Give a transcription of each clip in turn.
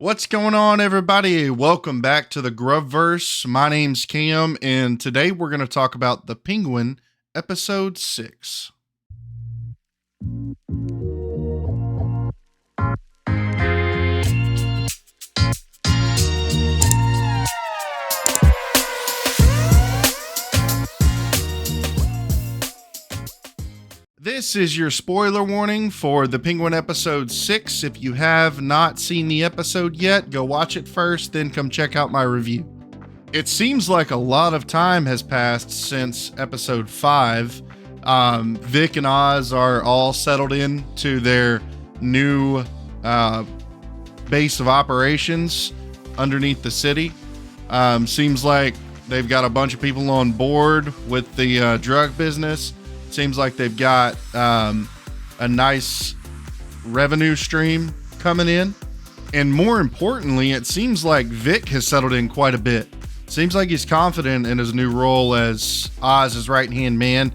What's going on, everybody? Welcome back to the Grubverse. My name's Cam, and today we're going to talk about The Penguin, episode 6. This is your spoiler warning for The Penguin episode 6. If you have not seen the episode yet, go watch it first, then come check out my review. It seems like a lot of time has passed since episode 5. Vic and Oz are all settled in to their new base of operations underneath the city. Seems like they've got a bunch of people on board with the drug business. Seems like they've got a nice revenue stream coming in. And more importantly, it seems like Vic has settled in quite a bit. Seems like he's confident in his new role as Oz's right-hand man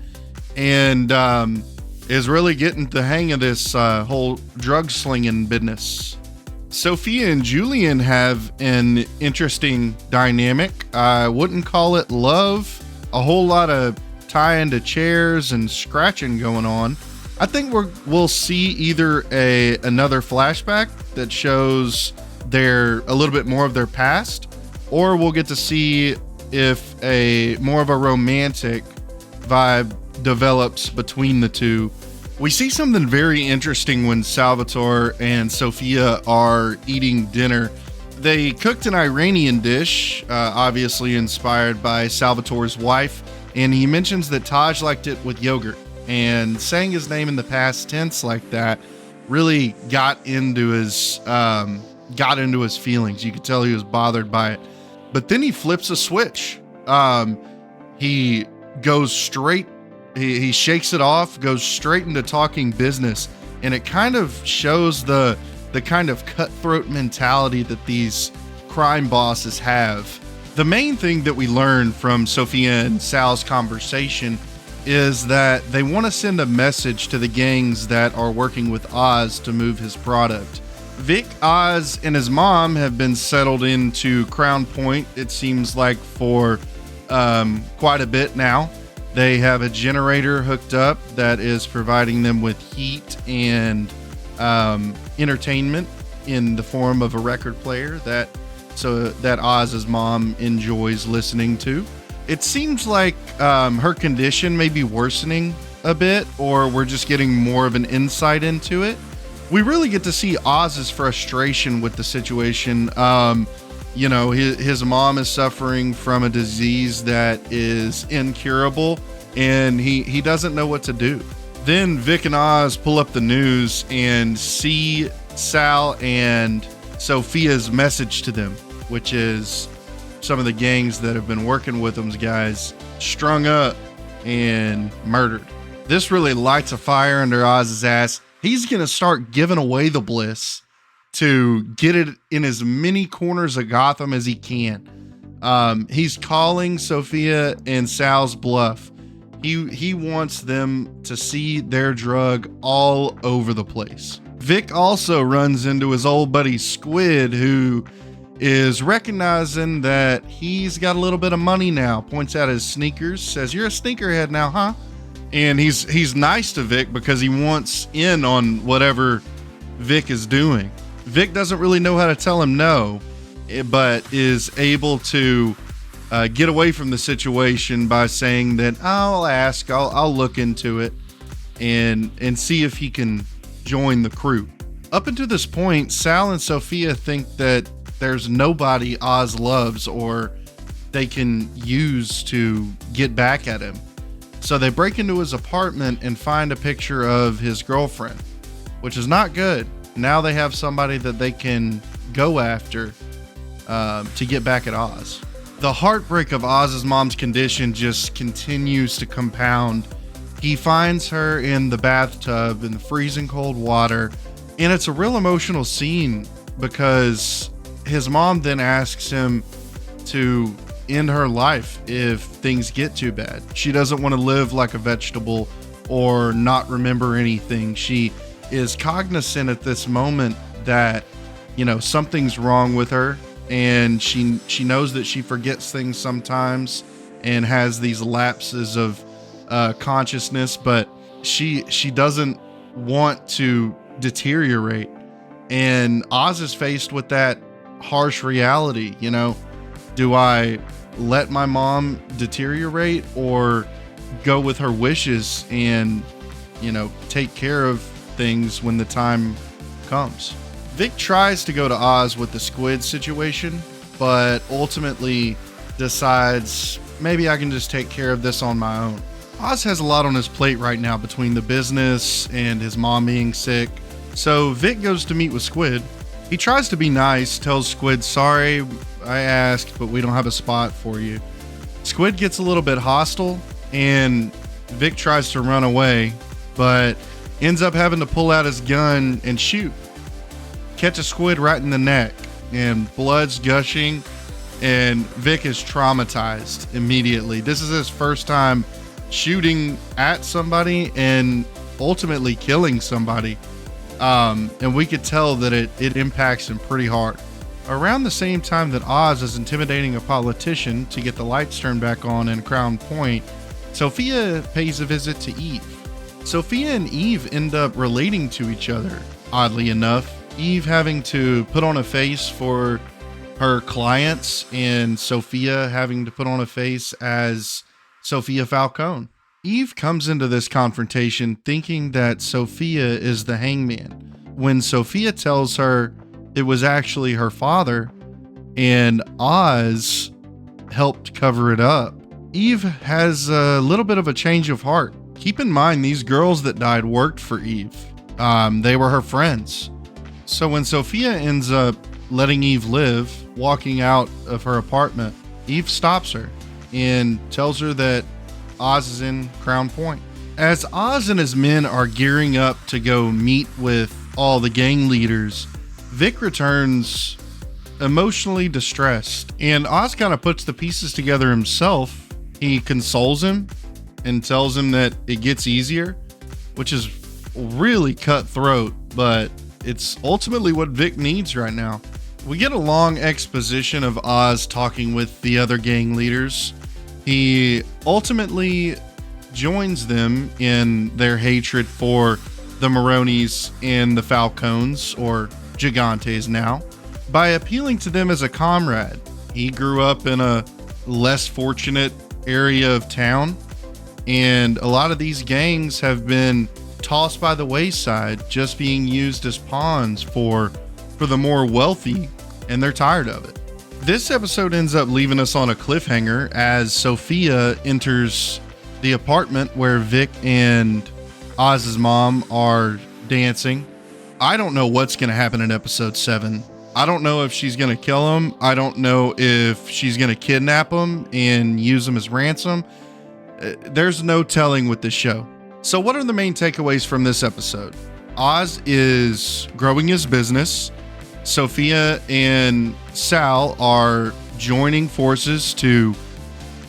and is really getting the hang of this whole drug slinging business. Sophia and Julian have an interesting dynamic. I wouldn't call it love. A whole lot of tying to chairs and scratching going on. I think we'll see either another flashback that shows a little bit more of their past, or we'll get to see if a more of a romantic vibe develops between the two. We see something very interesting when Salvatore and Sophia are eating dinner. They cooked an Iranian dish, obviously inspired by Salvatore's wife, and he mentions that Taj liked it with yogurt, and saying his name in the past tense like that really got into his feelings. You could tell he was bothered by it. But then he flips a switch. He goes straight, he shakes it off, goes straight into talking business, and it kind of shows the kind of cutthroat mentality that these crime bosses have. The main thing that we learn from Sophia and Sal's conversation is that they want to send a message to the gangs that are working with Oz to move his product. Vic, Oz, and his mom have been settled into Crown Point, it seems like, for quite a bit now. They have a generator hooked up that is providing them with heat and entertainment in the form of a record player that Oz's mom enjoys listening to. It seems like her condition may be worsening a bit, or we're just getting more of an insight into it. We really get to see Oz's frustration with the situation. His mom is suffering from a disease that is incurable, and he doesn't know what to do. Then Vic and Oz pull up the news and see Sal and Sophia's message to them, which is some of the gangs that have been working with them guys strung up and murdered. This really lights a fire under Oz's ass. He's going to start giving away the bliss to get it in as many corners of Gotham as he can. He's calling Sophia and Sal's bluff. He wants them to see their drug all over the place. Vic also runs into his old buddy Squid, who is recognizing that he's got a little bit of money now, points out his sneakers, says, "You're a sneakerhead now, huh?" And he's nice to Vic because he wants in on whatever Vic is doing. Vic doesn't really know how to tell him no, but is able to get away from the situation by saying that I'll look into it and see if he can join the crew. Up until this point, Sal and Sophia think that there's nobody Oz loves or they can use to get back at him. So they break into his apartment and find a picture of his girlfriend, which is not good. Now they have somebody that they can go after to get back at Oz. The heartbreak of Oz's mom's condition just continues to compound. He finds her in the bathtub in the freezing cold water, and it's a real emotional scene because his mom then asks him to end her life if things get too bad. She doesn't want to live like a vegetable or not remember anything. She is cognizant at this moment that something's wrong with her, and she knows that she forgets things sometimes and has these lapses of consciousness, but she doesn't want to deteriorate. And Oz is faced with that harsh reality. Do I let my mom deteriorate, or go with her wishes and take care of things when the time comes? Vic tries to go to Oz with the squid situation, but ultimately decides maybe I can just take care of this on my own. Oz has a lot on his plate right now between the business and his mom being sick. So Vic goes to meet with Squid. He tries to be nice, tells Squid, sorry, I asked, but we don't have a spot for you. Squid gets a little bit hostile, and Vic tries to run away, but ends up having to pull out his gun and shoot. Catches Squid right in the neck, and blood's gushing, and Vic is traumatized immediately. This is his first time shooting at somebody and ultimately killing somebody. And we could tell that it impacts him pretty hard. Around the same time that Oz is intimidating a politician to get the lights turned back on in Crown Point, Sophia pays a visit to Eve. Sophia and Eve end up relating to each other, oddly enough. Eve having to put on a face for her clients, and Sophia having to put on a face as Sophia Falcone. Eve comes into this confrontation thinking that Sophia is the hangman, when Sophia tells her it was actually her father, and Oz helped cover it up. Eve has a little bit of a change of heart. Keep in mind, these girls that died worked for Eve. They were her friends. So when Sophia ends up letting Eve live, walking out of her apartment, Eve stops her and tells her that Oz is in Crown Point. As Oz and his men are gearing up to go meet with all the gang leaders, Vic returns emotionally distressed, and Oz kind of puts the pieces together himself. He consoles him and tells him that it gets easier, which is really cutthroat, but it's ultimately what Vic needs right now. We get a long exposition of Oz talking with the other gang leaders. He ultimately joins them in their hatred for the Maronis and the Falcones, or Gigantes now, by appealing to them as a comrade. He grew up in a less fortunate area of town, and a lot of these gangs have been tossed by the wayside, just being used as pawns for the more wealthy, and they're tired of it. This episode ends up leaving us on a cliffhanger as Sophia enters the apartment where Vic and Oz's mom are dancing. I don't know what's going to happen in episode 7. I don't know if she's going to kill him. I don't know if she's going to kidnap him and use him as ransom. There's no telling with this show. So what are the main takeaways from this episode? Oz is growing his business. Sophia and Sal are joining forces to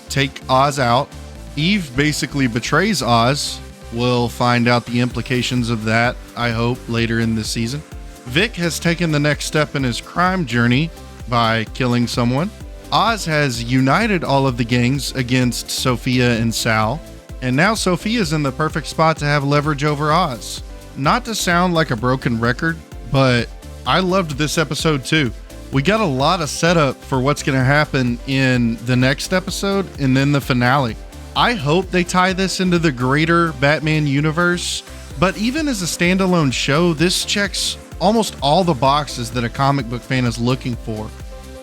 take Oz out. Eve basically betrays Oz. We'll find out the implications of that, I hope, later in this season. Vic has taken the next step in his crime journey by killing someone. Oz has united all of the gangs against Sophia and Sal, and now Sophia's in the perfect spot to have leverage over Oz. Not to sound like a broken record, but I loved this episode too. We got a lot of setup for what's going to happen in the next episode and then the finale. I hope they tie this into the greater Batman universe, but even as a standalone show, this checks almost all the boxes that a comic book fan is looking for.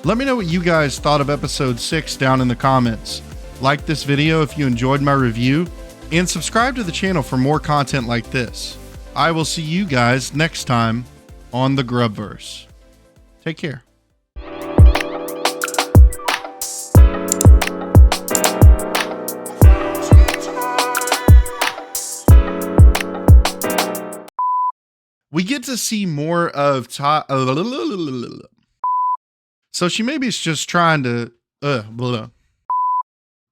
Let me know what you guys thought of episode 6 down in the comments. Like this video if you enjoyed my review, and subscribe to the channel for more content like this. I will see you guys next time on the Grubverse. Take care. We get to see more of so she maybe is just trying to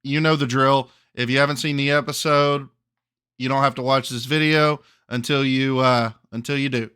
you know the drill. If you haven't seen the episode, you don't have to watch this video until you do.